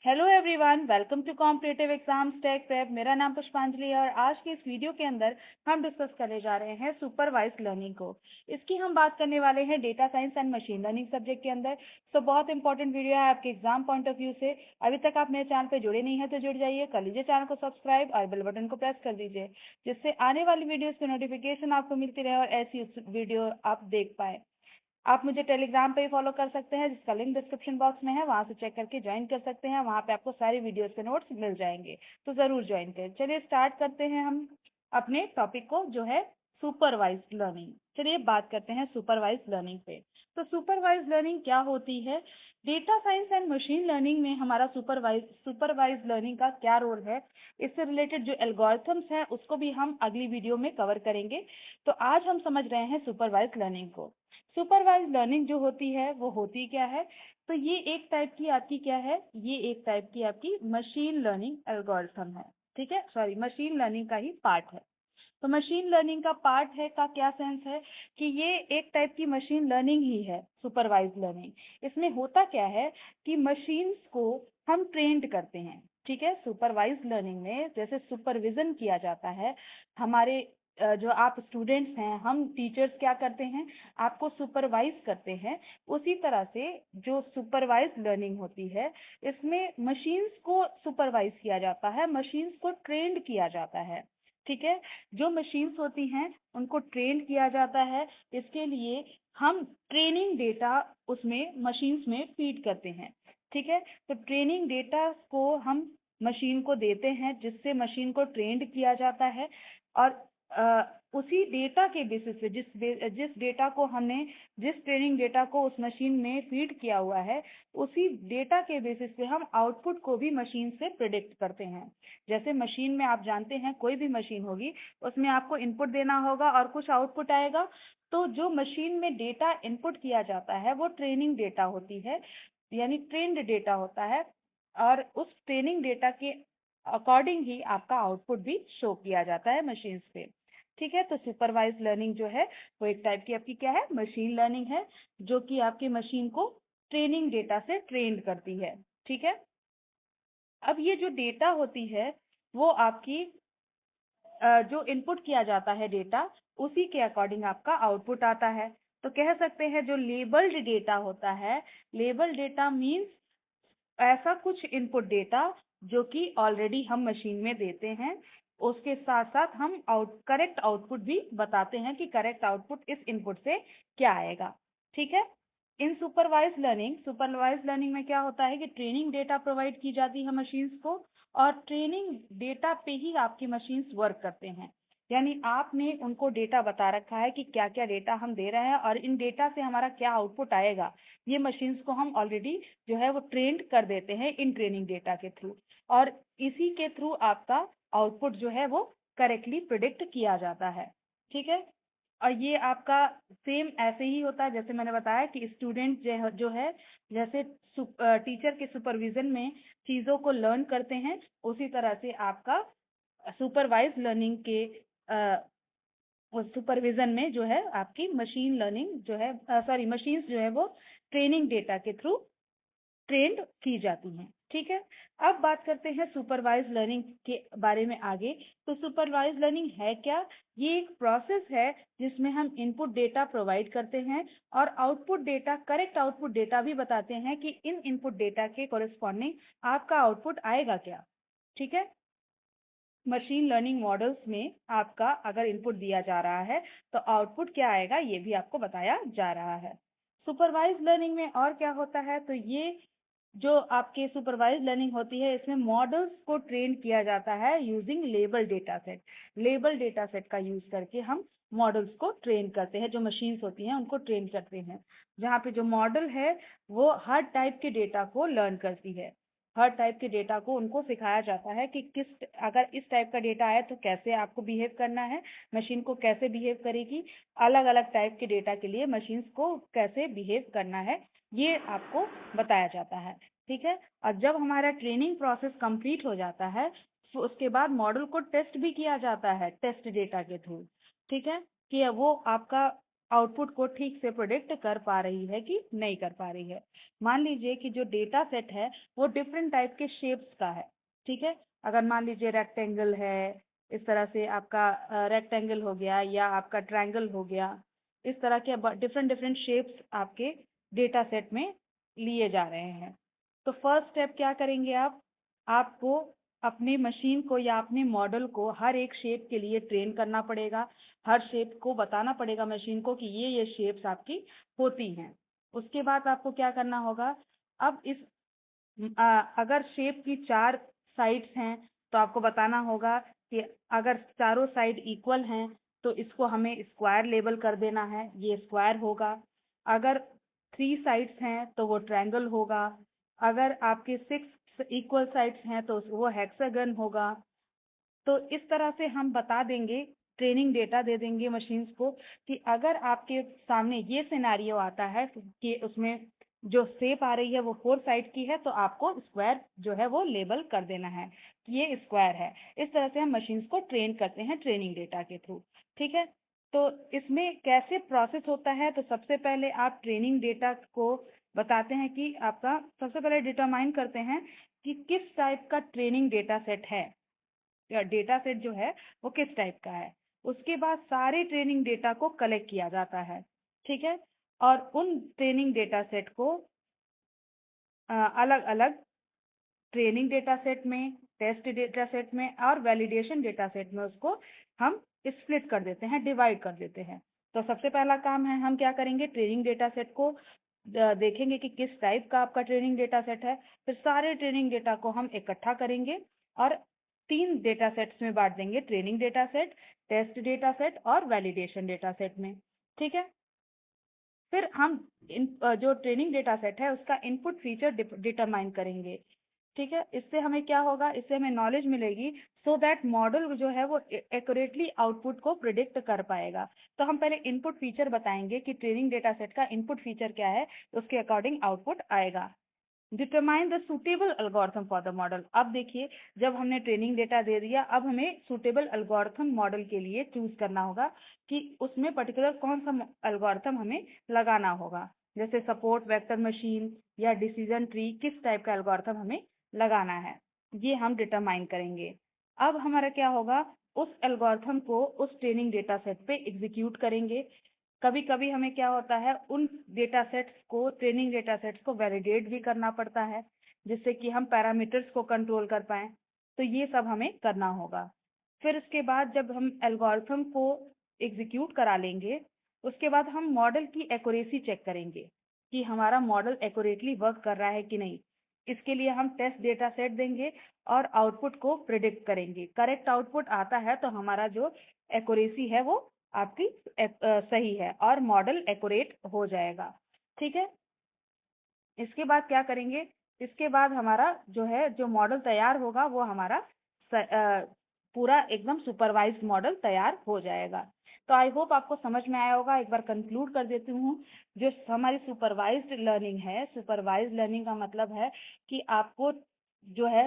Hello everyone, welcome to competitive exams tech prep. मेरा नाम पुष्पांजलि है और आज की इस वीडियो के अंदर हम डिस्कस करने जा रहे हैं सुपरवाइज्ड लर्निंग को। इसकी हम बात करने वाले हैं data science and machine learning subject के अंदर। तो बहुत इंपॉर्टेंट वीडियो है आपके एग्जाम पॉइंट ऑफ व्यू से। अभी तक आप मेरे चैनल पे जुड़े नहीं है तो जुड़ जाइए, कर लीजिए चैनल को सब्सक्राइब और बेल बटन को प्रेस कर दीजिए, जिससे आने वाली वीडियोज की नोटिफिकेशन आपको मिलती रहे और ऐसी वीडियो आप देख पाए। आप मुझे टेलीग्राम पे भी फॉलो कर सकते हैं, जिसका लिंक डिस्क्रिप्शन बॉक्स में है, वहां से चेक करके ज्वाइन कर सकते हैं। वहां पे आपको सारी वीडियोस के नोट्स मिल जाएंगे, तो जरूर ज्वाइन करें। चलिए स्टार्ट करते हैं हम अपने टॉपिक को, जो है सुपरवाइज्ड लर्निंग। चलिए बात करते हैं सुपरवाइज्ड लर्निंग पे। तो सुपरवाइज्ड लर्निंग क्या होती है? Data science and machine learning में हमारा सुपरवाइज्ड लर्निंग का क्या रोल है, इससे रिलेटेड जो एल्गोरिथम्स हैं उसको भी हम अगली वीडियो में कवर करेंगे। तो आज हम समझ रहे हैं सुपरवाइज्ड लर्निंग को। सुपरवाइज्ड लर्निंग जो होती है वो होती क्या है? तो ये एक टाइप की आपकी क्या है, ये एक टाइप की आपकी मशीन लर्निंग एल्गोरिथम है। ठीक है, सॉरी, मशीन लर्निंग का ही पार्ट है। तो मशीन लर्निंग का पार्ट है का क्या सेंस है कि ये एक टाइप की मशीन लर्निंग ही है सुपरवाइज्ड लर्निंग। इसमें होता क्या है कि मशीन्स को हम ट्रेंड करते हैं। ठीक है, सुपरवाइज्ड लर्निंग में जैसे सुपरविजन किया जाता है, हमारे जो आप स्टूडेंट्स हैं, हम टीचर्स क्या करते हैं, आपको सुपरवाइज करते हैं। उसी तरह से जो सुपरवाइज्ड लर्निंग होती है, इसमें मशीन्स को सुपरवाइज किया जाता है, मशीन्स को ट्रेंड किया जाता है। ठीक है, जो मशीन्स होती हैं उनको ट्रेन किया जाता है। इसके लिए हम ट्रेनिंग डेटा उसमें मशीन्स में फीड करते हैं। ठीक है, तो ट्रेनिंग डेटा को हम मशीन को देते हैं, जिससे मशीन को ट्रेंड किया जाता है। और उसी डेटा के बेसिस पे जिस डेटा को हमने, जिस ट्रेनिंग डेटा को उस मशीन में फीड किया हुआ है, उसी डेटा के बेसिस पे हम आउटपुट को भी मशीन से प्रिडिक्ट करते हैं। जैसे मशीन में आप जानते हैं, कोई भी मशीन होगी उसमें आपको इनपुट देना होगा और कुछ आउटपुट आएगा। तो जो मशीन में डेटा इनपुट किया जाता है वो ट्रेनिंग डेटा होती है, यानी ट्रेंड डेटा होता है। और उस ट्रेनिंग डेटा के अकॉर्डिंग ही आपका आउटपुट भी शो किया जाता है मशीन पे। ठीक है, तो सुपरवाइज लर्निंग जो है वो एक टाइप की आपकी क्या है, मशीन लर्निंग है, जो कि आपकी मशीन को ट्रेनिंग डेटा से ट्रेंड करती है। ठीक है, अब ये जो डेटा होती है वो आपकी जो इनपुट किया जाता है डेटा, उसी के अकॉर्डिंग आपका आउटपुट आता है। तो कह सकते हैं जो लेबल्ड डेटा होता है, लेबल्ड डेटा मीन्स ऐसा कुछ इनपुट डेटा जो कि ऑलरेडी हम मशीन में देते हैं, उसके साथ साथ हम करेक्ट आउटपुट भी बताते हैं कि करेक्ट आउटपुट इस इनपुट से क्या आएगा। ठीक है, इन सुपरवाइज लर्निंग में क्या होता है कि ट्रेनिंग डेटा प्रोवाइड की जाती है मशीन्स को, और ट्रेनिंग डेटा पे ही आपकी मशीन्स वर्क करते हैं। यानी आपने उनको डेटा बता रखा है कि क्या क्या डेटा हम दे रहे हैं और इन डेटा से हमारा क्या आउटपुट आएगा। ये मशीन्स को हम ऑलरेडी जो है वो ट्रेंड कर देते हैं इन ट्रेनिंग डेटा के थ्रू, और इसी के थ्रू आपका आउटपुट जो है वो करेक्टली प्रिडिक्ट किया जाता है। ठीक है, और ये आपका सेम ऐसे ही होता है जैसे मैंने बताया कि स्टूडेंट जो है जैसे टीचर के सुपरविजन में चीज़ों को लर्न करते हैं, उसी तरह से आपका सुपरवाइज लर्निंग के सुपरविजन में जो है आपकी मशीन लर्निंग जो है, सॉरी, मशीन्स जो है वो ट्रेनिंग डेटा के थ्रू ट्रेंड की जाती हैं। ठीक है, अब बात करते हैं सुपरवाइज लर्निंग के बारे में आगे। तो सुपरवाइज लर्निंग है क्या? ये एक प्रोसेस है जिसमें हम इनपुट डेटा प्रोवाइड करते हैं और output data, correct output data भी बताते हैं कि इन इनपुट डेटा के कोरिस्पॉन्डिंग आपका आउटपुट आएगा क्या। ठीक है, मशीन लर्निंग मॉडल्स में आपका अगर इनपुट दिया जा रहा है तो आउटपुट क्या आएगा ये भी आपको बताया जा रहा है। सुपरवाइज लर्निंग में और क्या होता है? तो ये जो आपके सुपरवाइज लर्निंग होती है, इसमें मॉडल्स को ट्रेन किया जाता है using label data set. Label data set का यूज करके हम मॉडल्स को ट्रेन करते हैं, जो मशीन्स होती हैं उनको ट्रेन करते हैं, जहाँ पे जो मॉडल है वो हर टाइप के डेटा को लर्न करती है। हर टाइप के डेटा को उनको सिखाया जाता है कि किस, अगर इस टाइप का डेटा आए तो कैसे आपको बिहेव करना है, मशीन को कैसे बिहेव करेगी, अलग अलग टाइप के डेटा के लिए मशीन्स को कैसे बिहेव करना है, ये आपको बताया जाता है। ठीक है, और जब हमारा ट्रेनिंग प्रोसेस कंप्लीट हो जाता है तो उसके बाद मॉडल को टेस्ट भी किया जाता है टेस्ट डेटा के थ्रू। ठीक है, कि वो आपका आउटपुट को ठीक से प्रोडिक्ट कर पा रही है कि नहीं कर पा रही है। मान लीजिए कि जो डेटा सेट है वो डिफरेंट टाइप के शेप्स का है, ठीक है। अगर मान लीजिए रेक्टेंगल है, इस तरह से आपका रेक्टेंगल हो गया या आपका ट्रायंगल हो गया, इस तरह के डिफरेंट डिफरेंट शेप्स आपके डेटा सेट में लिए जा रहे हैं। तो फर्स्ट स्टेप क्या करेंगे आप, आपको अपनी मशीन को या अपने मॉडल को हर एक शेप के लिए ट्रेन करना पड़ेगा। हर शेप को बताना पड़ेगा मशीन को कि ये शेप्स आपकी होती हैं। उसके बाद आपको क्या करना होगा, अब अगर शेप की 4 साइड्स हैं तो आपको बताना होगा कि अगर चारों साइड इक्वल हैं तो इसको हमें स्क्वायर लेबल कर देना है, ये स्क्वायर होगा। अगर 3 साइड्स हैं तो वो ट्रायंगल होगा। अगर आपके 6 इक्वल साइड्स हैं तो वो हेक्सागन होगा। तो इस तरह से हम बता देंगे, ट्रेनिंग डेटा दे देंगे मशीन्स को कि अगर आपके सामने ये सिनेरियो आता है कि उसमें जो शेप आ रही है वो 4 साइड की है तो आपको स्क्वायर जो है वो लेबल कर देना है कि ये स्क्वायर है। इस तरह से हम मशीन्स को ट्रेन करते हैं ट्रेनिंग डेटा के थ्रू, ठीक है। तो इसमें कैसे प्रोसेस होता है, तो सबसे पहले आप ट्रेनिंग डेटा को बताते हैं कि आपका सबसे पहले डिटरमाइन करते हैं कि किस टाइप का ट्रेनिंग डेटा सेट है या डेटा सेट जो है वो किस टाइप का है। उसके बाद सारे ट्रेनिंग डेटा को कलेक्ट किया जाता है, ठीक है। और उन ट्रेनिंग डेटा सेट को अलग अलग ट्रेनिंग डेटा सेट में, टेस्ट डेटा सेट में और वैलिडेशन डेटा सेट में उसको हम स्प्लिट कर देते हैं, डिवाइड कर देते हैं। तो सबसे पहला काम है, हम क्या करेंगे, ट्रेनिंग डेटा सेट को देखेंगे कि किस टाइप का आपका ट्रेनिंग डेटा सेट है। फिर सारे ट्रेनिंग डेटा को हम इकट्ठा करेंगे और 3 डेटा सेट्स में बांट देंगे, training data set, test data set और वैलिडेशन डेटा सेट में, ठीक है। फिर हम जो ट्रेनिंग डेटा सेट है उसका इनपुट फीचर डिटरमाइन करेंगे, ठीक है। इससे हमें क्या होगा, इससे हमें नॉलेज मिलेगी सो दैट मॉडल जो है वो एक्यूरेटली आउटपुट को प्रिडिक्ट कर पाएगा। तो हम पहले इनपुट फीचर बताएंगे कि ट्रेनिंग डेटा सेट का इनपुट फीचर क्या है, उसके अकॉर्डिंग आउटपुट आएगा। Determine the suitable algorithm for the model. अब देखिए, जब हमने ट्रेनिंग डेटा दे दिया, अब हमें सुटेबल एल्गोरिथम मॉडल के लिए चूज करना होगा कि उसमें पर्टिकुलर कौन सा एल्गोरिथम हमें लगाना होगा। जैसे सपोर्ट वेक्टर मशीन या डिसीजन ट्री, किस टाइप का एल्गोरिथम हमें लगाना है, ये हम डिटरमाइन करेंगे। अब हमारा क्या होगा, उस एल्गोरिथम को उस ट्रेनिंग डेटा सेट पे एग्जीक्यूट करेंगे। कभी कभी हमें क्या होता है, उन डेटा सेट्स को, ट्रेनिंग डेटा सेट्स को वैलिडेट भी करना पड़ता है जिससे कि हम पैरामीटर्स को कंट्रोल कर पाएं। तो ये सब हमें करना होगा। फिर उसके बाद जब हम एल्गोरिथम को एग्जीक्यूट करा लेंगे, उसके बाद हम मॉडल की एक्यूरेसी चेक करेंगे कि हमारा मॉडल एक्यूरेटली वर्क कर रहा है कि नहीं। इसके लिए हम टेस्ट डेटा सेट देंगे और आउटपुट को प्रिडिक्ट करेंगे। करेक्ट आउटपुट आता है तो हमारा जो एक्यूरेसी है वो आपकी सही है और मॉडल एक्यूरेट हो जाएगा, ठीक है। इसके बाद क्या करेंगे, इसके बाद हमारा जो है, जो मॉडल तैयार होगा वो हमारा पूरा एकदम सुपरवाइज्ड मॉडल तैयार हो जाएगा। तो आई होप आपको समझ में आया होगा। एक बार कंक्लूड कर देती हूँ। जो हमारी सुपरवाइज्ड लर्निंग है, सुपरवाइज्ड लर्निंग का मतलब है कि आपको जो है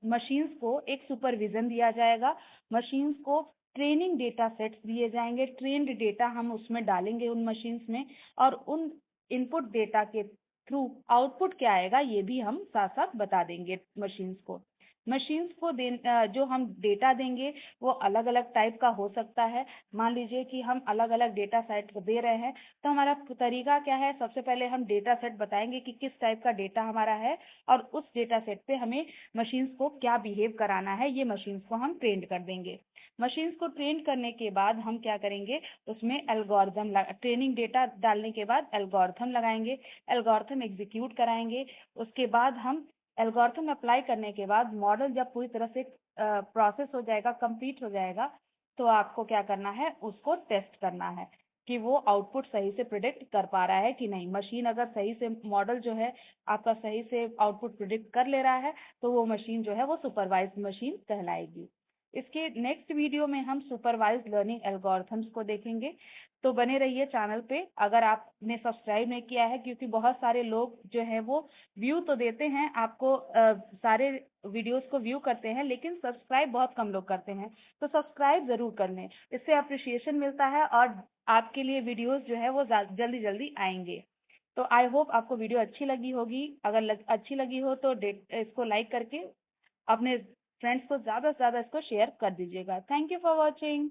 मशीन्स को एक सुपरविजन दिया जाएगा, मशीन्स को ट्रेनिंग डेटा सेट्स दिए जाएंगे, ट्रेन्ड डेटा हम उसमें डालेंगे उन मशीन्स में, और उन इनपुट डेटा के थ्रू आउटपुट क्या आएगा ये भी हम साथ साथ बता देंगे मशीन्स को। मशीन्स को जो हम डेटा देंगे वो अलग अलग टाइप का हो सकता है। मान लीजिए कि हम अलग अलग डेटा सेट को दे रहे हैं, तो हमारा तरीका क्या है, सबसे पहले हम डेटा सेट बताएंगे कि किस टाइप का डेटा हमारा है और उस डेटा सेट पे हमें मशीन्स को क्या बिहेव कराना है, ये मशीन्स को हम ट्रेन कर देंगे। मशीन्स को ट्रेन करने के बाद हम क्या करेंगे, उसमें एल्गोरिथम, ट्रेनिंग डेटा डालने के बाद एल्गोरिथम लगाएंगे, एल्गोरिथम एग्जीक्यूट कराएंगे। उसके बाद हम एल्गोरिथम अप्लाई करने के बाद मॉडल जब पूरी तरह से प्रोसेस हो जाएगा, कंप्लीट हो जाएगा, तो आपको क्या करना है, उसको टेस्ट करना है कि वो आउटपुट सही से प्रिडिक्ट कर पा रहा है कि नहीं। मशीन अगर सही से, मॉडल जो है आपका सही से आउटपुट प्रिडिक्ट कर ले रहा है तो वो मशीन जो है वो सुपरवाइज्ड मशीन कहलाएगी। इसके नेक्स्ट वीडियो में हम सुपरवाइज्ड लर्निंग एल्गोरिथम्स को देखेंगे। तो बने रहिए चैनल पे अगर आपने सब्सक्राइब नहीं किया है, क्योंकि बहुत सारे लोग जो है वो व्यू तो देते हैं आपको, सारे वीडियोस को व्यू करते हैं, लेकिन सब्सक्राइब बहुत कम लोग करते हैं। तो सब्सक्राइब जरूर कर लें, इससे अप्रिशिएशन मिलता है और आपके लिए वीडियोस जो है वो जल्दी जल्दी आएंगे। तो आई होप आपको वीडियो अच्छी लगी होगी। अगर अच्छी लगी हो तो इसको लाइक करके अपने फ्रेंड्स को ज़्यादा से ज़्यादा इसको शेयर कर दीजिएगा। Thank you for watching.